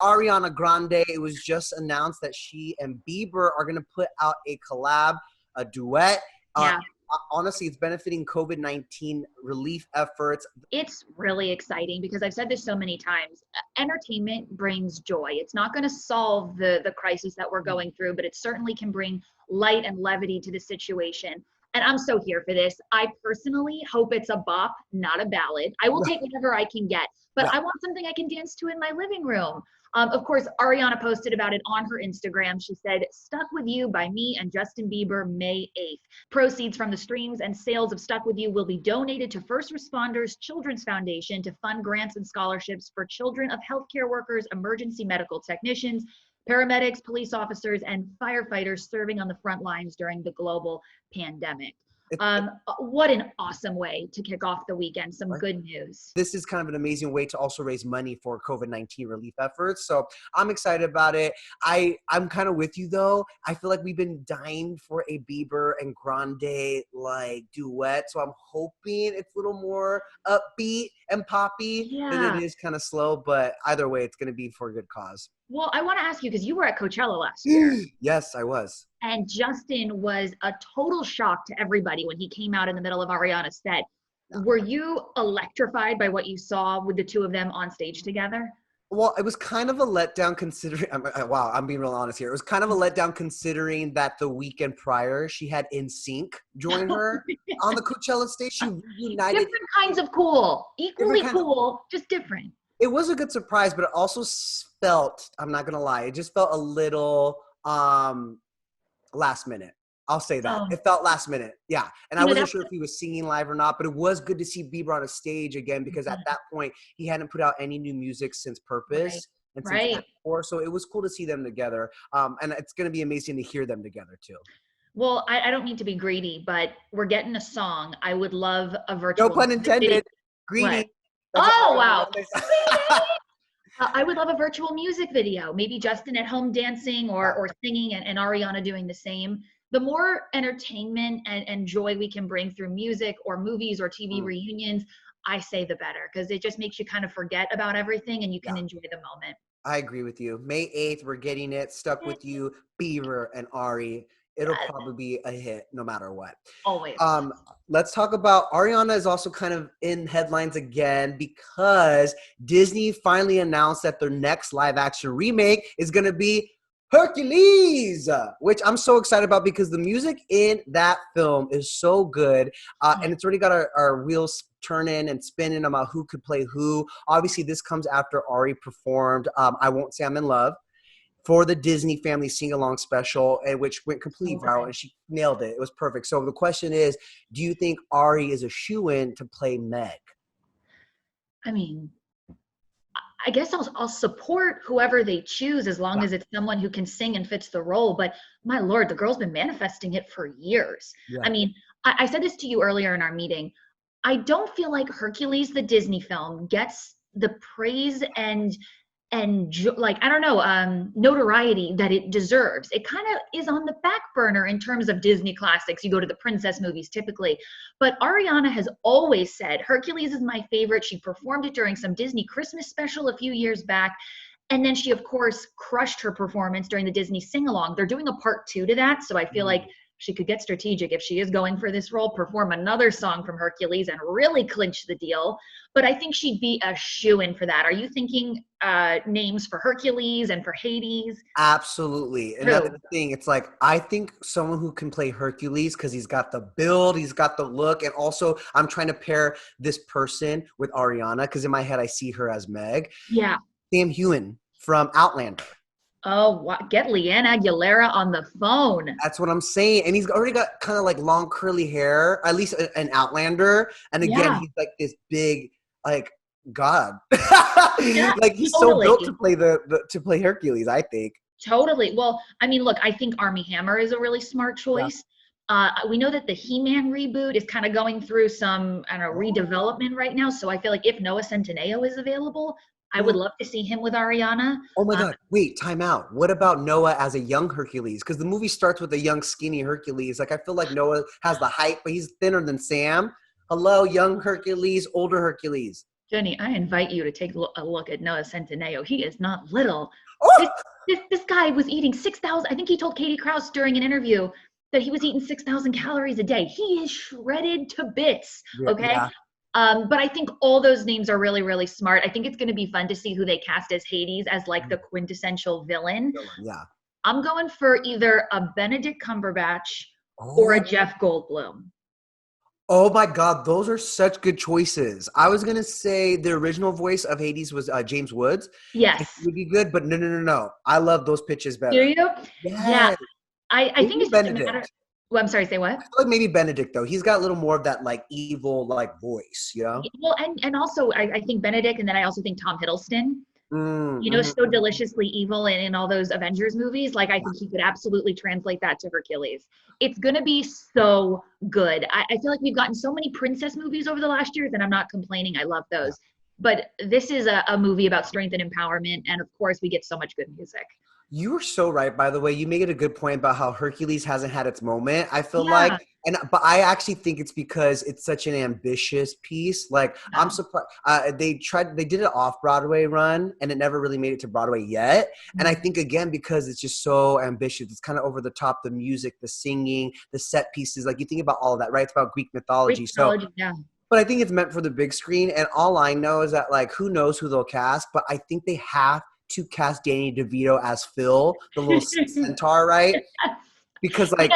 Ariana Grande, it was just announced that she and Bieber are going to put out a collab, a duet. Yeah. Honestly, it's benefiting COVID-19 relief efforts. It's really exciting because I've said this so many times. Entertainment brings joy. It's not going to solve the crisis that we're going through, but it certainly can bring light and levity to the situation. And I'm so here for this. I personally hope it's a bop, not a ballad. I will take whatever I can get, but Yeah. I want something I can dance to in my living room. Of course, Ariana posted about it on her Instagram. She said, "Stuck with You" by me and Justin Bieber, May 8th. Proceeds from the streams and sales of Stuck with You will be donated to First Responders Children's Foundation to fund grants and scholarships for children of healthcare workers, emergency medical technicians, paramedics, police officers, and firefighters serving on the front lines during the global pandemic. What an awesome way to kick off the weekend. Some good news. This is kind of an amazing way to also raise money for COVID-19 relief efforts. So I'm excited about it. I'm kind of with you though. I feel like we've been dying for a Bieber and Grande like duet. So I'm hoping it's a little more upbeat and poppy than it is kind of slow. But either way, it's going to be for a good cause. Well, I want to ask you, because you were at Coachella last year. Yes, I was. And Justin was a total shock to everybody when he came out in the middle of Ariana's set. Were you electrified by what you saw with the two of them on stage together? Well, it was kind of a letdown considering, wow, I'm being real honest here. It was kind of a letdown considering that the weekend prior, she had NSYNC join her on the Coachella stage. She reunited. Different kinds of cool, equally cool, just different. It was a good surprise, but it also felt, I'm not going to lie, it just felt a little last minute. I'll say that. It felt last minute. Yeah. And I wasn't sure if he was singing live or not, but it was good to see Bieber on a stage again because at that point, he hadn't put out any new music since Purpose. And since before, so it was cool to see them together. And it's going to be amazing to hear them together too. Well, I don't mean to be greedy, but we're getting a song. I would love a virtual. No pun intended. Greedy. Oh, wow. I would love a virtual music video, maybe Justin at home dancing or singing and Ariana doing the same. The more entertainment and joy we can bring through music or movies or TV reunions, I say the better, because it just makes you kind of forget about everything and you can enjoy the moment. I agree with you. May 8th, we're getting it. Stuck with You, Bieber and Ari. It'll probably be a hit no matter what. Always. Let's talk about Ariana is also kind of in headlines again because Disney finally announced that their next live action remake is going to be Hercules, which I'm so excited about because the music in that film is so good. And it's already got our wheels turning and spinning about who could play who. Obviously, this comes after Ari performed I Won't Say I'm in Love for the Disney Family Sing-Along special, which went completely viral, and she nailed it. It was perfect. So the question is, do you think Ari is a shoo-in to play Meg? I mean, I guess I'll support whoever they choose as long as it's someone who can sing and fits the role. But my Lord, the girl's been manifesting it for years. Yeah. I mean, I said this to you earlier in our meeting. I don't feel like Hercules, the Disney film, gets the praise and like, I don't know, notoriety that it deserves. It kind of is on the back burner in terms of Disney classics. You go to the princess movies typically, but Ariana has always said Hercules is my favorite. She performed it during some Disney Christmas special a few years back. And then she, of course, crushed her performance during the Disney sing-along. They're doing a part 2 to that. So I feel like she could get strategic if she is going for this role, perform another song from Hercules and really clinch the deal. But I think she'd be a shoo-in for that. Are you thinking names for Hercules and for Hades? Absolutely. And that's the thing. It's like, I think someone who can play Hercules because he's got the build, he's got the look. And also, I'm trying to pair this person with Ariana because in my head, I see her as Meg. Yeah. Sam Heughan from Outlander. Oh, get Leanne Aguilera on the phone. That's what I'm saying. And he's already got kind of like long curly hair, at least an Outlander. And again, he's like this big, like, God. Like he's so built to play to play Hercules, I think. Totally. Well, I mean, look, I think Armie Hammer is a really smart choice. Yeah. We know that the He-Man reboot is kind of going through some, I don't know, redevelopment right now. So I feel like if Noah Centineo is available, I would love to see him with Ariana. Oh my God. Wait, time out. What about Noah as a young Hercules? Because the movie starts with a young, skinny Hercules. Like, I feel like Noah has the height, but he's thinner than Sam. Hello, young Hercules, older Hercules. Jenny, I invite you to take a look at Noah Centineo. He is not little. Oh! This guy was eating 6,000. I think he told Katie Krause during an interview that he was eating 6,000 calories a day. He is shredded to bits. Okay. Yeah. But I think all those names are really, really smart. I think it's going to be fun to see who they cast as Hades, as like the quintessential villain. Yeah. I'm going for either a Benedict Cumberbatch or a Oh. Jeff Goldblum. Oh my God, those are such good choices. I was gonna say the original voice of Hades was James Woods. Yes. It would be good, but no. I love those pitches Do better. you? Yeah. Yes. I think Maybe it's just a Benedict. matter. Well, I'm sorry, say what? I feel like maybe Benedict though. He's got a little more of that like evil like voice, you know? Well, and also I think Benedict, and then I also think Tom Hiddleston. You know, so deliciously evil in all those Avengers movies. Like, I think he could absolutely translate that to Hercules. It's going to be so good. I feel like we've gotten so many princess movies over the last years, and I'm not complaining. I love those. But this is a movie about strength and empowerment. And of course, we get so much good music. You were so right, by the way. You made it a good point about how Hercules hasn't had its moment. I feel Yeah. like, but I actually think it's because it's such an ambitious piece. Like, Yeah. I'm surprised they did an off-Broadway run, and it never really made it to Broadway yet. And I think again because it's just so ambitious, it's kind of over the top. The music, the singing, the set pieces. Like you think about all of that, right? It's about Greek mythology. Yeah. But I think it's meant for the big screen. And all I know is that like who knows who they'll cast, but I think they have to cast Danny DeVito as Phil, the little centaur, right? Because like,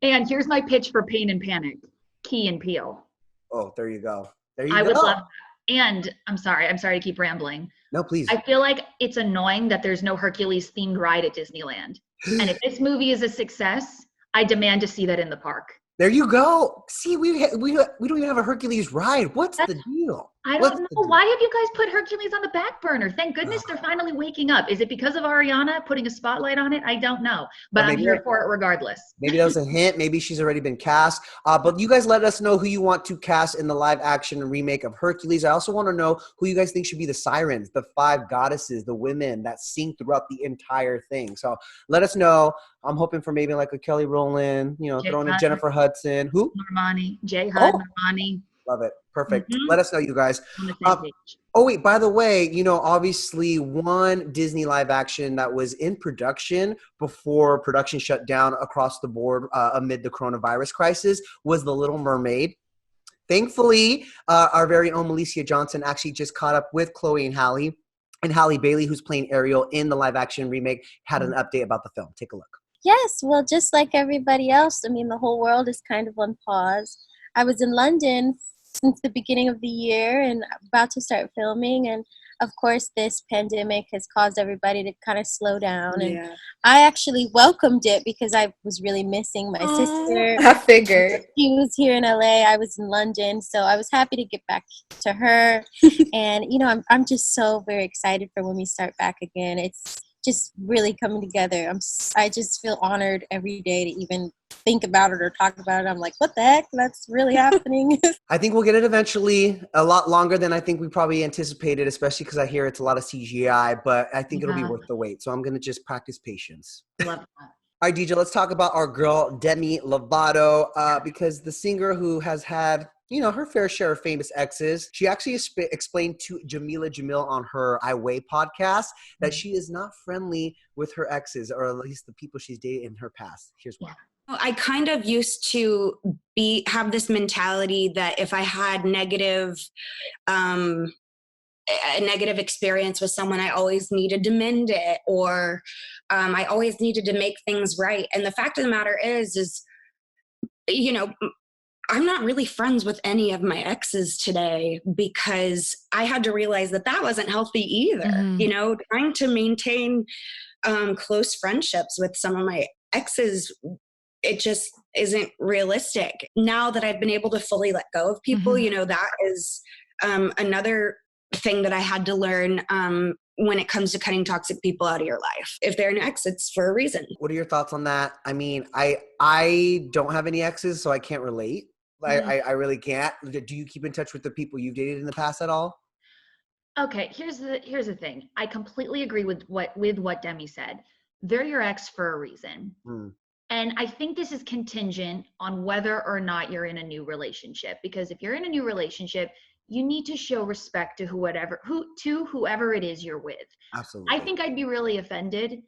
and here's my pitch for Pain and Panic, Key and Peele. oh, there you go. I would love that. And I'm sorry to keep rambling. No, please. I feel like it's annoying that there's no Hercules themed ride at Disneyland. And if this movie is a success, I demand to see that in the park. There you go. See, we don't even have a Hercules ride. What's the deal? I don't know. Why have you guys put Hercules on the back burner? Thank goodness they're finally waking up. Is it because of Ariana putting a spotlight on it? I don't know. But I'm here for it regardless. Maybe that was a hint. Maybe she's already been cast. But you guys let us know who you want to cast in the live action remake of Hercules. I also want to know who you guys think should be the sirens, the 5 goddesses, the women that sing throughout the entire thing. So let us know. I'm hoping for maybe like a Kelly Rowland, you know, throwing in Jennifer Hudson. Who? Normani. J. Hud, Normani. Love it. Perfect. Let us know, you guys. On the same page. Oh, wait, by the way, you know, obviously one Disney live action that was in production before production shut down across the board amid the coronavirus crisis was The Little Mermaid. Thankfully, our very own Melissa Johnson actually just caught up with Chloe and Halle Bailey, who's playing Ariel in the live action remake, had an update about the film. Take a look. Yes, well, just like everybody else, I mean, the whole world is kind of on pause. I was in London since the beginning of the year and about to start filming, and of course this pandemic has caused everybody to kind of slow down, and I actually welcomed it because I was really missing my sister. I figured. She was here in LA, I was in London, so I was happy to get back to her. And you know, I'm just so very excited for when we start back again. It's just really coming together. I just feel honored every day to even think about it or talk about it. I'm like, what the heck? That's really happening. I think we'll get it eventually. A lot longer than I think we probably anticipated, especially because I hear it's a lot of CGI, but I think it'll be worth the wait. So I'm going to just practice patience. Love that. All right, Deidre, let's talk about our girl, Demi Lovato, because the singer who has had, you know, her fair share of famous exes, she actually explained to Jamila Jamil on her I Weigh podcast that she is not friendly with her exes, or at least the people she's dated in her past. Here's why. I kind of used to have this mentality that if I had a negative experience with someone, I always needed to mend it, or I always needed to make things right. And the fact of the matter is, you know, I'm not really friends with any of my exes today because I had to realize that wasn't healthy either. You know, trying to maintain close friendships with some of my exes, it just isn't realistic. Now that I've been able to fully let go of people, you know, that is another thing that I had to learn when it comes to cutting toxic people out of your life. If they're an ex, it's for a reason. What are your thoughts on that? I mean, I don't have any exes, so I can't relate. I really can't. Do you keep in touch with the people you've dated in the past at all? Okay, here's the thing. I completely agree with what Demi said. They're your ex for a reason. And I think this is contingent on whether or not you're in a new relationship. Because if you're in a new relationship, you need to show respect to whoever it is you're with. Absolutely. I think I'd be really offended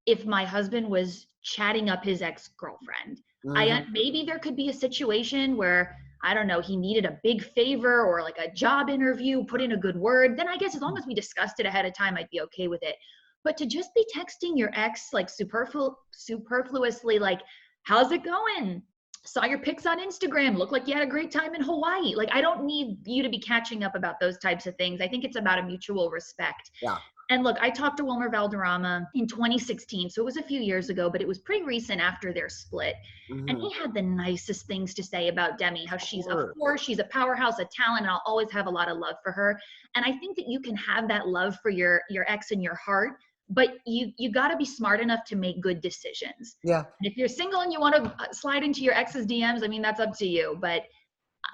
if my husband was chatting up his ex-girlfriend. Maybe there could be a situation where, I don't know, he needed a big favor or like a job interview, put in a good word. Then I guess as long as we discussed it ahead of time, I'd be okay with it. But to just be texting your ex like superfluously, like, how's it going? Saw your pics on Instagram. Looked like you had a great time in Hawaii. Like, I don't need you to be catching up about those types of things. I think it's about a mutual respect. Yeah. And look, I talked to Wilmer Valderrama in 2016, so it was a few years ago, but it was pretty recent after their split. And he had the nicest things to say about Demi, how she's a force, she's a powerhouse, a talent, and I'll always have a lot of love for her. And I think that you can have that love for your ex in your heart, but you got to be smart enough to make good decisions. Yeah. And if you're single and you want to slide into your ex's DMs, I mean, that's up to you. But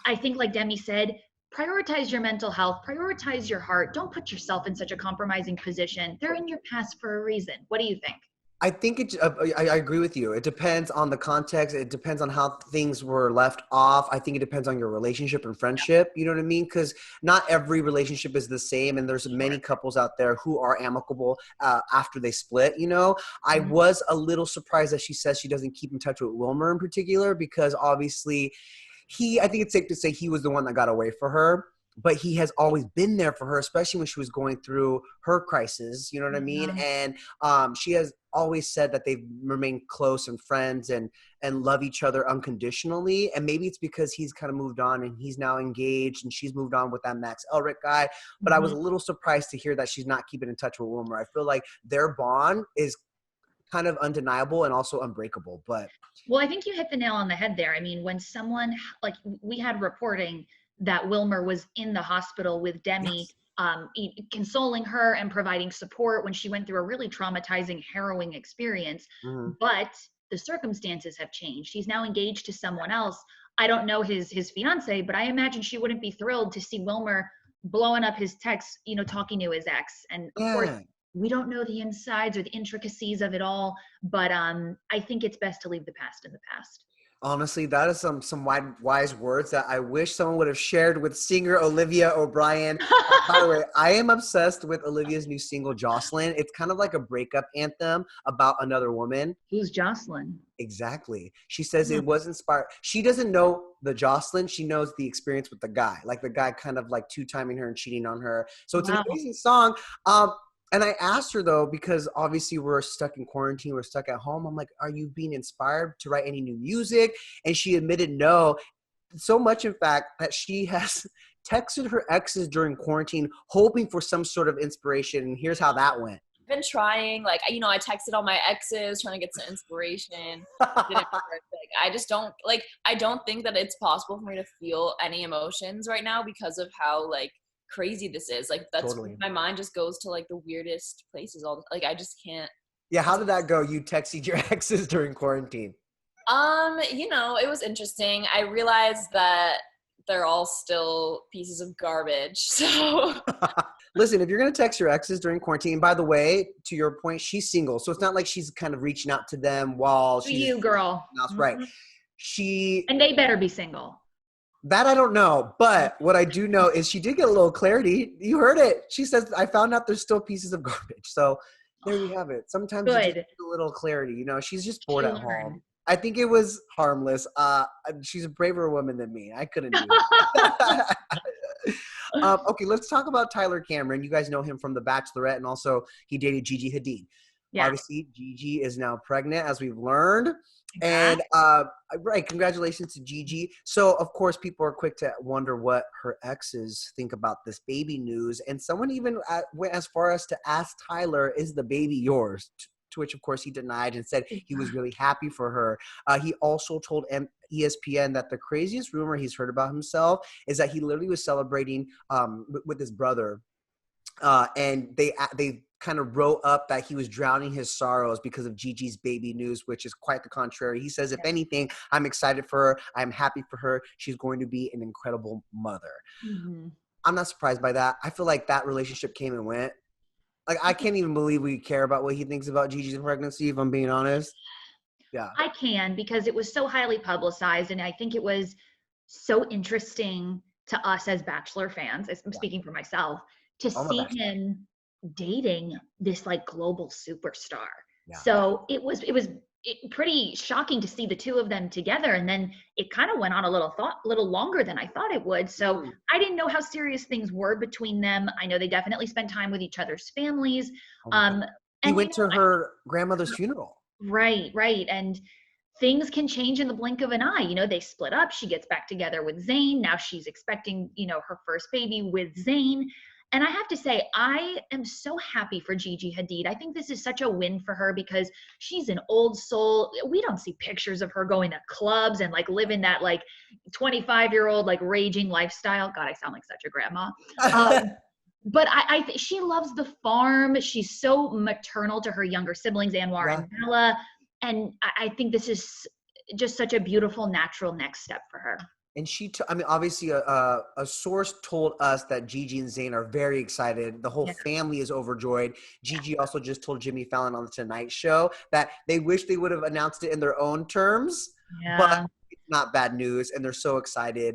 I think, like Demi said, prioritize your mental health, prioritize your heart. Don't put yourself in such a compromising position. They're in your past for a reason. What do you think? I think I agree with you. It depends on the context. It depends on how things were left off. I think it depends on your relationship and friendship. You know what I mean? Because not every relationship is the same. And there's many couples out there who are amicable after they split. You know, I was a little surprised that she says she doesn't keep in touch with Wilmer in particular, because obviously I think it's safe to say he was the one that got away for her. But he has always been there for her, especially when she was going through her crisis. You know what I mean? And she has always said that they've remained close and friends and love each other unconditionally. And maybe it's because he's kind of moved on and he's now engaged and she's moved on with that Max Elric guy. But I was a little surprised to hear that she's not keeping in touch with Wilmer. I feel like their bond is kind of undeniable and also unbreakable. But well, I think you hit the nail on the head there. I mean, when someone, like, we had reporting that Wilmer was in the hospital with Demi, consoling her and providing support when she went through a really traumatizing, harrowing experience. But the circumstances have changed. He's now engaged to someone else. I don't know his fiance, but I imagine she wouldn't be thrilled to see Wilmer blowing up his texts, you know, talking to his ex. And of course, we don't know the insides or the intricacies of it all, but I think it's best to leave the past in the past. Honestly, that is some wise words that I wish someone would have shared with singer Olivia O'Brien. By the way, I am obsessed with Olivia's new single, Jocelyn. It's kind of like a breakup anthem about another woman. Who's Jocelyn? Exactly. She says it was inspired. She doesn't know the Jocelyn. She knows the experience with the guy. Like the guy kind of like two-timing her and cheating on her. So it's an amazing song. And I asked her, though, because obviously we're stuck in quarantine, we're stuck at home. I'm like, are you being inspired to write any new music? And she admitted no. So much, in fact, that she has texted her exes during quarantine, hoping for some sort of inspiration. And here's how that went. I've been trying, like, you know, I texted all my exes trying to get some inspiration. I just don't, like, I don't think that it's possible for me to feel any emotions right now because of how, like, crazy this is. Like, that's totally. My mind just goes to like the weirdest places like I just can't. Yeah, how did that go? You texted your exes during quarantine? You know, it was interesting. I realized that they're all still pieces of garbage. So listen, if you're gonna text your exes during quarantine, by the way, to your point, she's single, so it's not like she's kind of reaching out to them while she's you, girl. That's right. And they better be single. That I don't know, but what I do know is she did get a little clarity. You heard it. She says, I found out there's still pieces of garbage. So there you have it. Sometimes you just get a little clarity. You know, she's just bored at home. I think it was harmless. She's a braver woman than me. I couldn't do it. Okay, let's talk about Tyler Cameron. You guys know him from The Bachelorette, and also he dated Gigi Hadid. Yeah. Obviously, Gigi is now pregnant, as we've learned. And right, congratulations to Gigi. So, of course, people are quick to wonder what her exes think about this baby news. And someone even went as far as to ask Tyler, is the baby yours? To which, of course, he denied and said he was really happy for her. He also told ESPN that the craziest rumor he's heard about himself is that he literally was celebrating with his brother. And they kind of wrote up that he was drowning his sorrows because of Gigi's baby news, which is quite the contrary. He says, if anything, I'm excited for her. I'm happy for her. She's going to be an incredible mother. I'm not surprised by that. I feel like that relationship came and went. Like, I can't even believe we care about what he thinks about Gigi's pregnancy, if I'm being honest. Yeah. I can, because it was so highly publicized, and I think it was so interesting to us as Bachelor fans, I'm speaking for myself, to see him dating this like global superstar. Yeah. So it was pretty shocking to see the two of them together, and then it kind of went on a little longer than I thought it would. So I didn't know how serious things were between them. I know they definitely spent time with each other's families. He went to her grandmother's funeral. Right. And things can change in the blink of an eye. You know, they split up. She gets back together with Zayn. Now she's expecting, you know, her first baby with Zayn. And I have to say, I am so happy for Gigi Hadid. I think this is such a win for her because she's an old soul. We don't see pictures of her going to clubs and like living that like 25-year-old like raging lifestyle. God, I sound like such a grandma. But I think she loves the farm. She's so maternal to her younger siblings, Anwar and Bella. And I think this is just such a beautiful, natural next step for her. And I mean, obviously a source told us that Gigi and Zayn are very excited. The whole family is overjoyed. Gigi also just told Jimmy Fallon on the Tonight Show that they wish they would have announced it in their own terms, but it's not bad news. And they're so excited.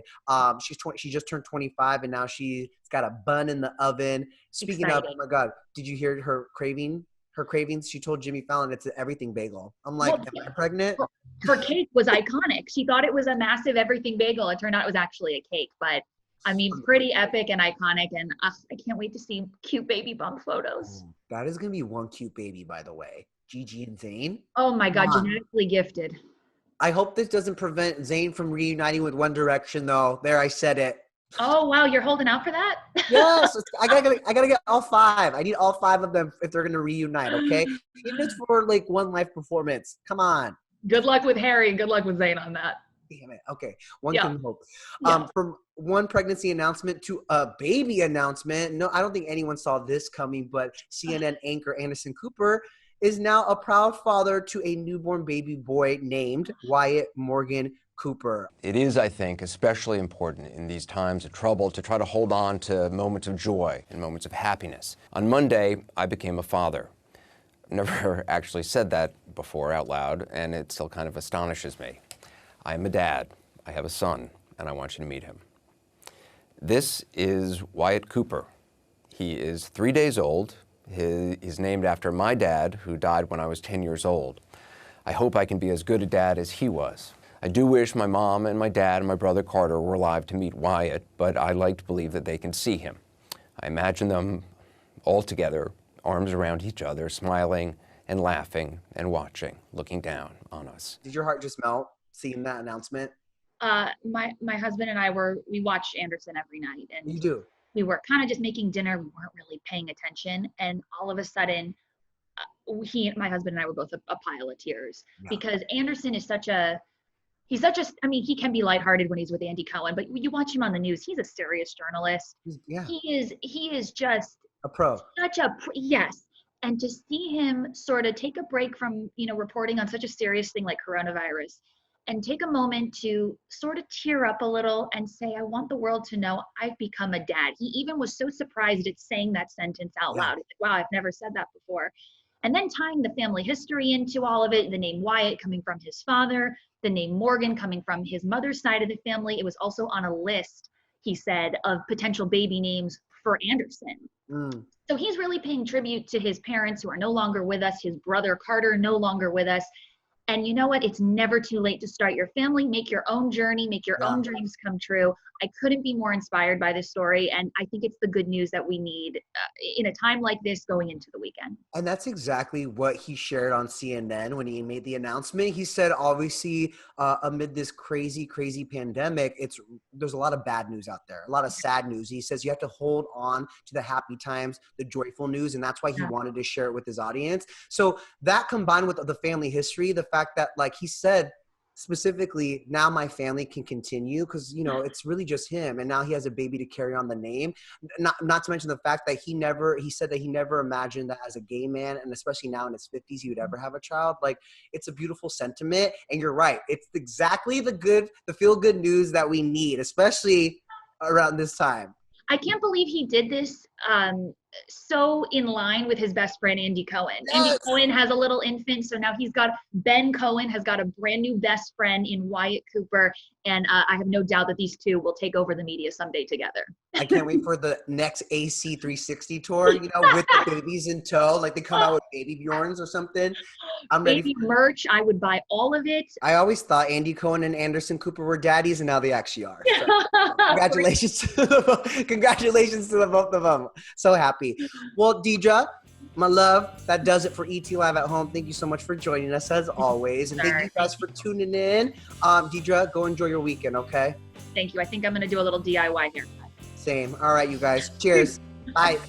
She just turned 25 and now she's got a bun in the oven. Speaking of, oh my God, did you hear her cravings? She told Jimmy Fallon it's an everything bagel. I'm like, am I pregnant? Her cake was iconic. She thought it was a massive everything bagel. It turned out it was actually a cake, but I mean, pretty epic and iconic. And I can't wait to see cute baby bump photos. That is going to be one cute baby, by the way. Gigi and Zayn. Oh my God, genetically gifted. I hope this doesn't prevent Zayn from reuniting with One Direction, though. There, I said it. Oh wow, you're holding out for that? Yes, I gotta get all 5. I need all 5 of them if they're gonna reunite. Okay, even if it's for like one live performance. Come on. Good luck with Harry and good luck with Zayn on that. Damn it. Okay, one can hope. From one pregnancy announcement to a baby announcement. No, I don't think anyone saw this coming, but CNN anchor Anderson Cooper is now a proud father to a newborn baby boy named Wyatt Morgan Cooper. It is, I think, especially important in these times of trouble to try to hold on to moments of joy and moments of happiness. On Monday, I became a father. Never actually said that before out loud, and it still kind of astonishes me. I am a dad, I have a son, and I want you to meet him. This is Wyatt Cooper. He is 3 days old. He's named after my dad, who died when I was 10 years old. I hope I can be as good a dad as he was. I do wish my mom and my dad and my brother Carter were alive to meet Wyatt, but I like to believe that they can see him. I imagine them all together, arms around each other, smiling and laughing and watching, looking down on us. Did your heart just melt seeing that announcement? My husband and I we watch Anderson every night, and you do. We were kind of just making dinner. We weren't really paying attention, and all of a sudden, my husband and I were both a pile of tears because Anderson is I mean, he can be lighthearted when he's with Andy Cohen, but when you watch him on the news, he's a serious journalist. He is just a pro. Yes. And to see him sort of take a break from, you know, reporting on such a serious thing like coronavirus and take a moment to sort of tear up a little and say, I want the world to know I've become a dad. He even was so surprised at saying that sentence out loud. He's like, wow, I've never said that before. And then tying the family history into all of it, the name Wyatt coming from his father, the name Morgan coming from his mother's side of the family. It was also on a list, he said, of potential baby names for Anderson. So he's really paying tribute to his parents who are no longer with us, his brother Carter no longer with us. And you know what? It's never too late to start your family, make your own journey, make your own dreams come true. I couldn't be more inspired by this story. And I think it's the good news that we need in a time like this going into the weekend. And that's exactly what he shared on CNN when he made the announcement. He said, obviously, amid this crazy, crazy pandemic, there's a lot of bad news out there, a lot of sad news. He says you have to hold on to the happy times, the joyful news. And that's why he wanted to share it with his audience. So that combined with the family history, the fact that, like he said, specifically, now my family can continue because, you know, it's really just him. And now he has a baby to carry on the name. Not to mention the fact that he said that he never imagined that as a gay man, and especially now in his 50s, he would ever have a child. Like, it's a beautiful sentiment. And you're right. It's exactly the feel-good news that we need, especially around this time. I can't believe he did this so in line with his best friend Andy Cohen. Yes. Andy Cohen has a little infant, so now Ben Cohen has got a brand new best friend in Wyatt Cooper, and I have no doubt that these two will take over the media someday together. I can't wait for the next AC 360 tour, with the babies in tow, like they come out with baby Bjorns or something. I'm ready Baby for it. merch, I would buy all of it. I always thought Andy Cohen and Anderson Cooper were daddies, and now they actually are. So congratulations to the both of them. So happy. Well, Deidre, my love, that does it for ET Live at Home. Thank you so much for joining us as always. And thank you guys for tuning in. Deidre, go enjoy your weekend, okay? Thank you. I think I'm going to do a little DIY haircut. Same. All right, you guys. Cheers. Bye.